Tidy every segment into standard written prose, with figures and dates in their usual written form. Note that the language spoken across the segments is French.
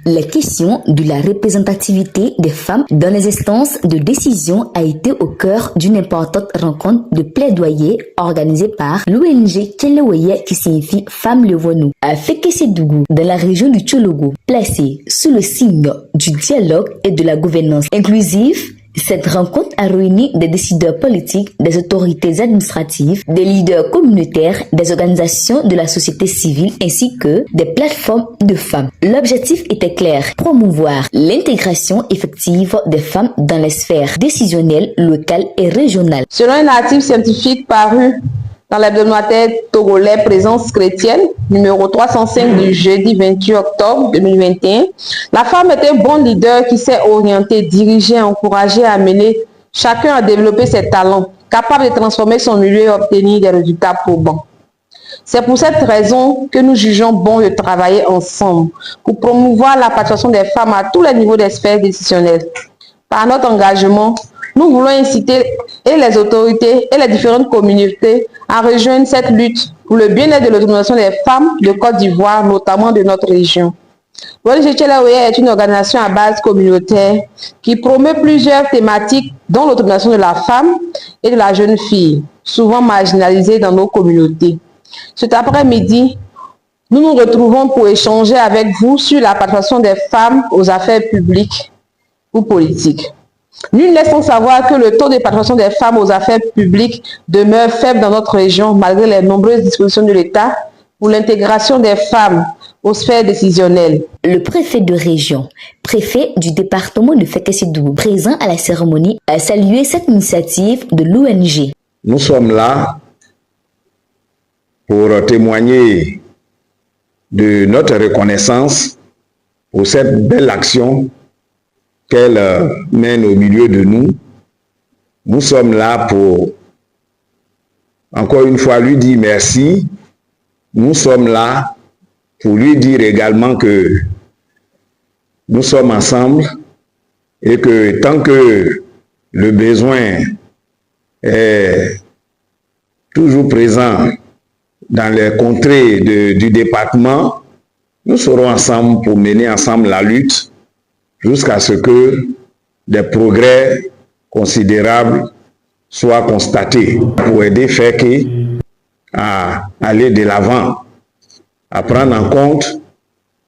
La question de la représentativité des femmes dans les instances de décision a été au cœur d'une importante rencontre de plaidoyer organisée par l'ONG Tcheleweye qui signifie Femmes Levonou à Fekessédougou dans la région du Tchologo, placée sous le signe du dialogue et de la gouvernance inclusive. Cette rencontre a réuni des décideurs politiques, des autorités administratives, des leaders communautaires, des organisations de la société civile ainsi que des plateformes de femmes. L'objectif était clair, promouvoir l'intégration effective des femmes dans les sphères décisionnelles locales et régionales. Selon un article scientifique paru dans l'hebdomadaire togolais Présence chrétienne, numéro 305 du jeudi 28 octobre 2021, la femme est un bon leader qui s'est orienté, dirigé, encouragé à amener chacun à développer ses talents, capable de transformer son milieu et obtenir des résultats probants. C'est pour cette raison que nous jugeons bon de travailler ensemble pour promouvoir la participation des femmes à tous les niveaux des sphères décisionnelles. Par notre engagement, nous voulons inciter et les autorités et les différentes communautés à rejoindre cette lutte pour le bien-être de l'autonomisation des femmes de Côte d'Ivoire, notamment de notre région. L'ONG Tcheleweye est une organisation à base communautaire qui promeut plusieurs thématiques dont l'autonomisation de la femme et de la jeune fille, souvent marginalisées dans nos communautés. Cet après-midi, nous nous retrouvons pour échanger avec vous sur la participation des femmes aux affaires publiques ou politiques. Nul n'est sans savoir que le taux de participation des femmes aux affaires publiques demeure faible dans notre région malgré les nombreuses dispositions de l'État pour l'intégration des femmes aux sphères décisionnelles. Le préfet de région, préfet du département de Fekessédougou, présent à la cérémonie, a salué cette initiative de l'ONG. Nous sommes là pour témoigner de notre reconnaissance pour cette belle action qu'elle mène au milieu de nous. Nous sommes là pour, encore une fois, lui dire merci. Nous sommes là pour lui dire également que nous sommes ensemble et que tant que le besoin est toujours présent dans les contrées du département, nous serons ensemble pour mener ensemble la lutte jusqu'à ce que des progrès considérables soient constatés pour aider Feke à aller de l'avant, à prendre en compte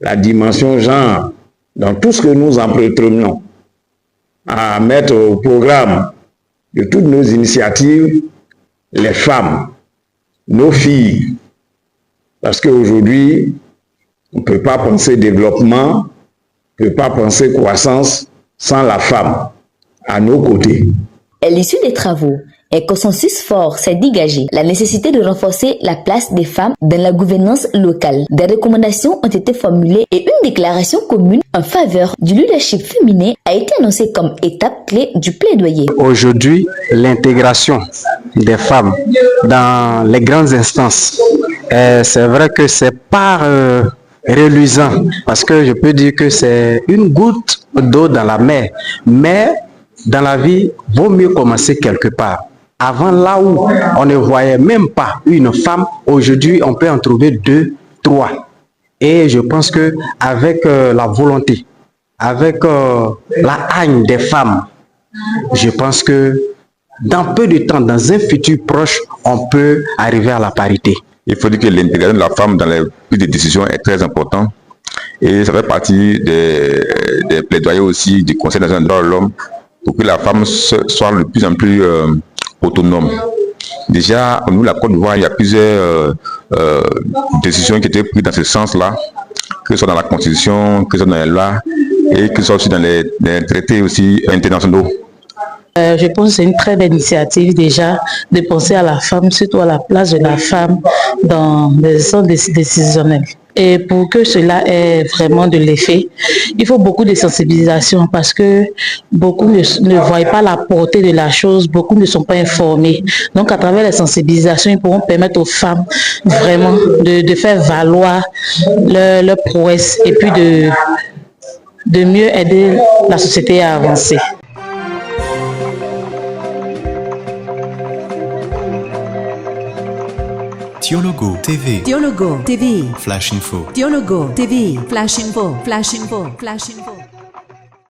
la dimension genre dans tout ce que nous entreprenons, à mettre au programme de toutes nos initiatives les femmes, nos filles, parce qu'aujourd'hui, on ne peut pas penser développement, on ne peut pas penser croissance sans la femme à nos côtés. À l'issue des travaux, un consensus fort s'est dégagé. La nécessité de renforcer la place des femmes dans la gouvernance locale. Des recommandations ont été formulées et une déclaration commune en faveur du leadership féminin a été annoncée comme étape clé du plaidoyer. Aujourd'hui, l'intégration des femmes dans les grandes instances, c'est vrai que c'est pas reluisant parce que je peux dire que c'est une goutte d'eau dans la mer, mais dans la vie, vaut mieux commencer quelque part. Avant, là où on ne voyait même pas une femme, aujourd'hui, on peut en trouver 2, 3. Et je pense que avec la volonté, avec la haine des femmes, je pense que dans peu de temps, dans un futur proche, on peut arriver à la parité. Il faut dire que l'intégration de la femme dans les prises de décision est très importante. Et ça fait partie des plaidoyers aussi du Conseil national des droits de l'homme pour que la femme soit de plus en plus autonome. Déjà, nous, la Côte d'Ivoire, il y a plusieurs décisions qui étaient prises dans ce sens-là, que ce soit dans la Constitution, que ce soit dans les lois et que ce soit aussi dans les traités aussi internationaux. Je pense que c'est une très belle initiative déjà de penser à la femme, surtout à la place de la femme dans les instances décisionnelles. Et pour que cela ait vraiment de l'effet, il faut beaucoup de sensibilisation parce que beaucoup ne voient pas la portée de la chose, beaucoup ne sont pas informés. Donc à travers la sensibilisation, ils pourront permettre aux femmes vraiment de faire valoir leur prouesse et puis de mieux aider la société à avancer. Dialogo TV. Dialogo TV. Flash Info. Dialogo TV. Flash Info. Flash Info. Flash Info.